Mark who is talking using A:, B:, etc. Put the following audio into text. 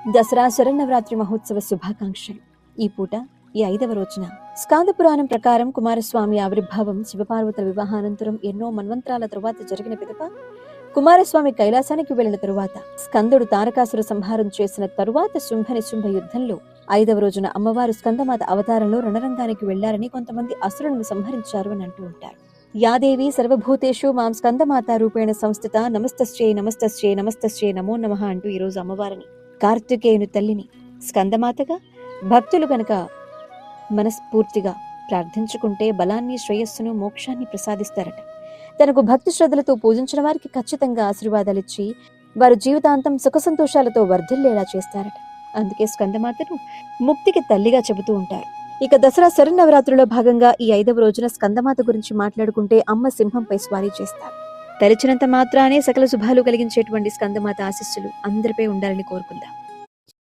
A: దసరా శరన్నవరాత్రి మహోత్సవ శుభాకాంక్షలు. ఈ పూట ఈ 5వ రోజున స్కాంద పురాణం ప్రకారం కుమారస్వామి ఆవిర్భావం శివపార్వతుల వివాహానంతరం ఎన్నో మన్వంతరాల తరువాత జరిగిన పిదప కుమారస్వామి కైలాసానికి వెళ్లిన తరువాత స్కందుడు తారకాసుర సంహారం చేసిన తరువాత శుంభ యుద్ధంలో 5వ రోజున అమ్మవారు స్కందమాత అవతారంలో రణరంగానికి వెళ్లారని కొంతమంది అసురులను సంహరించారు అని అంటూ ఉంటారు. యాదేవి సర్వభూతేషు మాం స్కందమాత రూపేణ సంస్థిత నమస్తశ్చే నమస్తశ్చే నమస్తశ్చే నమో నమః అంటూ ఈరోజు అమ్మవారిని కార్తికేయుని తల్లిని స్కందమాతగా భక్తులు గనక మనస్ఫూర్తిగా ప్రార్థించుకుంటే బలాన్ని, శ్రేయస్సును, మోక్షాన్ని ప్రసాదిస్తారట. తనకు భక్తి శ్రద్ధలతో పూజించిన వారికి ఖచ్చితంగా ఆశీర్వాదాలిచ్చి వారు జీవితాంతం సుఖ సంతోషాలతో వర్ధిల్లేలా చేస్తారట. అందుకే స్కందమాతను ముక్తికి తల్లిగా చెబుతూ ఉంటారు. ఇక దసరా శరన్నవరాత్రిలో భాగంగా ఈ 5వ రోజున స్కందమాత గురించి మాట్లాడుకుంటే అమ్మ సింహంపై స్వారీ చేస్తారు. తలిచినంత మాత్రానే సకల శుభాలు కలిగించేటువంటి స్కందమాత ఆశీస్సులు అందరిపై ఉండాలని కోరుకుందాం.